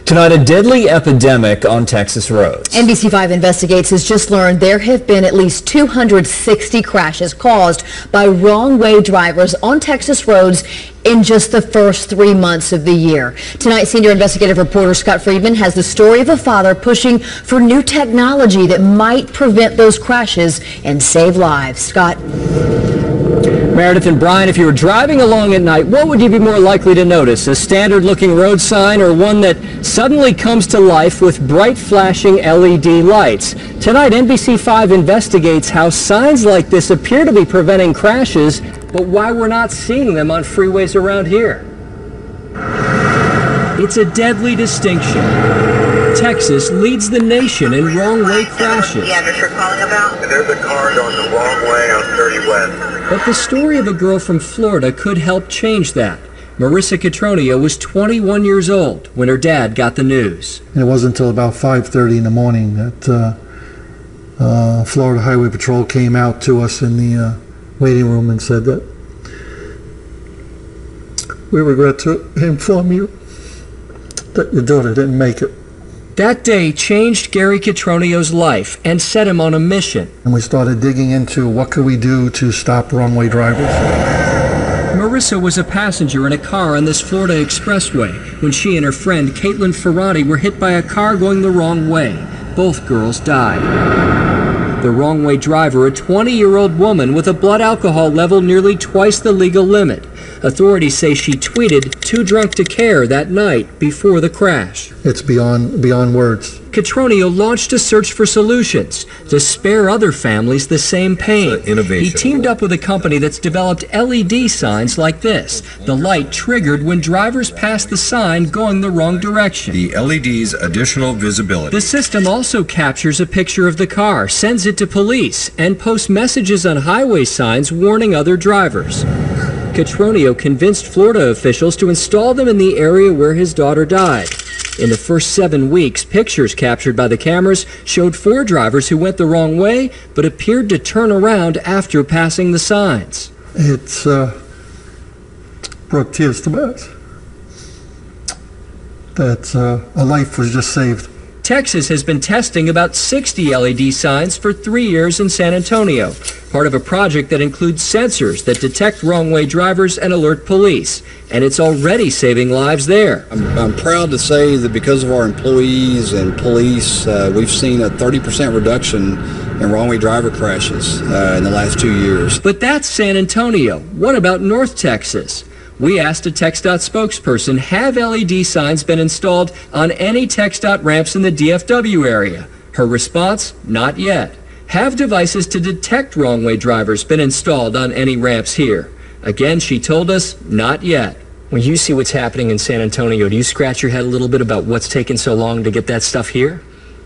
Tonight, a deadly epidemic on Texas roads. NBC5 Investigates has just learned there have been at least 260 crashes caused by wrong-way drivers on Texas roads in just the first 3 months of the year. Tonight, senior investigative reporter Scott Friedman has the story of a father pushing for new technology that might prevent those crashes and save lives. Scott. Meredith and Brian, if you were driving along at night, what would you be more likely to notice? A standard-looking road sign or one that suddenly comes to life with bright flashing LED lights? Tonight, NBC5 investigates how signs like this appear to be preventing crashes, but why we're not seeing them on freeways around here. It's a deadly distinction. Texas leads the nation in wrong-way crashes. The address you're calling about? There's a car going the wrong way on 30 West. But the story of a girl from Florida could help change that. Marissa Catronio was 21 years old when her dad got the news. It wasn't until about 5:30 in the morning that Florida Highway Patrol came out to us in the waiting room and said that we regret to inform you that your daughter didn't make it. That day changed Gary Catronio's life and set him on a mission. And we started digging into what could we do to stop wrong-way drivers. Marissa was a passenger in a car on this Florida expressway when she and her friend Caitlin Ferrati were hit by a car going the wrong way. Both girls died. The wrong-way driver, a 20-year-old woman with a blood alcohol level nearly twice the legal limit. Authorities say she tweeted, "Too drunk to care," that night before the crash. It's beyond words. Catronio launched a search for solutions to spare other families the same pain. He teamed up with a company that's developed LED signs like this. The light triggered when drivers passed the sign going the wrong direction. The LED's additional visibility. The system also captures a picture of the car, sends it to police, and posts messages on highway signs warning other drivers. Catronio convinced Florida officials to install them in the area where his daughter died. In the first 7 weeks, pictures captured by the cameras showed 4 drivers who went the wrong way but appeared to turn around after passing the signs. It's brought tears to my eyes that a life was just saved. Texas has been testing about 60 LED signs for 3 years in San Antonio, part of a project that includes sensors that detect wrong-way drivers and alert police. And it's already saving lives there. I'm proud to say that because of our employees and police, we've seen a 30% reduction in wrong-way driver crashes in the last 2 years. But that's San Antonio. What about North Texas? We asked a TxDOT spokesperson, have LED signs been installed on any TxDOT ramps in the DFW area? Her response, not yet. Have devices to detect wrong-way drivers been installed on any ramps here? Again, she told us, not yet. When you see what's happening in San Antonio, do you scratch your head a little bit about what's taking so long to get that stuff here?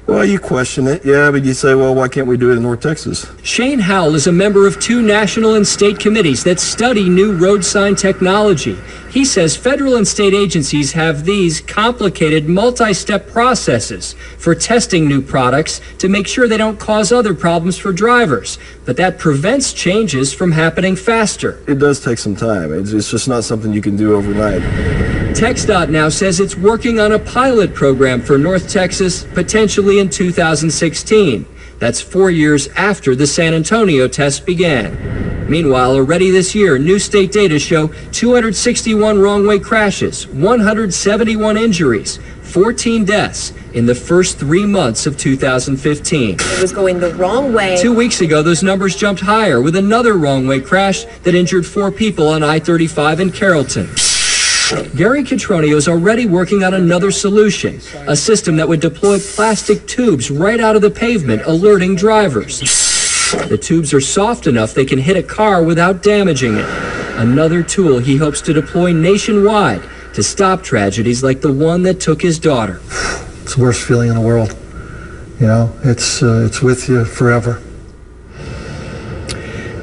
Well, you question it, yeah, but you say, well, why can't we do it in North Texas? Shane Howell is a member of 2 national and state committees that study new road sign technology. He says federal and state agencies have these complicated multi-step processes for testing new products to make sure they don't cause other problems for drivers. But that prevents changes from happening faster. It does take some time. It's just not something you can do overnight. TxDOT now says it's working on a pilot program for North Texas, potentially in 2016. That's 4 years after the San Antonio test began. Meanwhile, already this year, new state data show 261 wrong-way crashes, 171 injuries, 14 deaths in the first 3 months of 2015. It was going the wrong way. 2 weeks ago, those numbers jumped higher with another wrong-way crash that injured 4 people on I-35 in Carrollton. Gary Catronio is already working on another solution, a system that would deploy plastic tubes right out of the pavement, alerting drivers. The tubes are soft enough they can hit a car without damaging it. Another tool he hopes to deploy nationwide to stop tragedies like the one that took his daughter. It's the worst feeling in the world. You know, it's with you forever.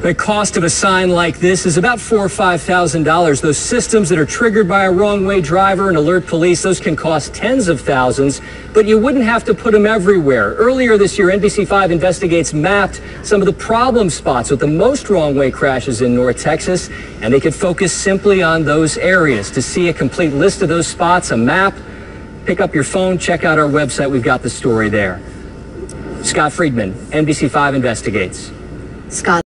The cost of a sign like this is about $4,000 or $5,000. Those systems that are triggered by a wrong-way driver and alert police, those can cost tens of thousands, but you wouldn't have to put them everywhere. Earlier this year, NBC5 Investigates mapped some of the problem spots with the most wrong-way crashes in North Texas, and they could focus simply on those areas. To see a complete list of those spots, a map, Pick up your phone, check out our website. We've got the story there. Scott Friedman, NBC5 Investigates. Scott.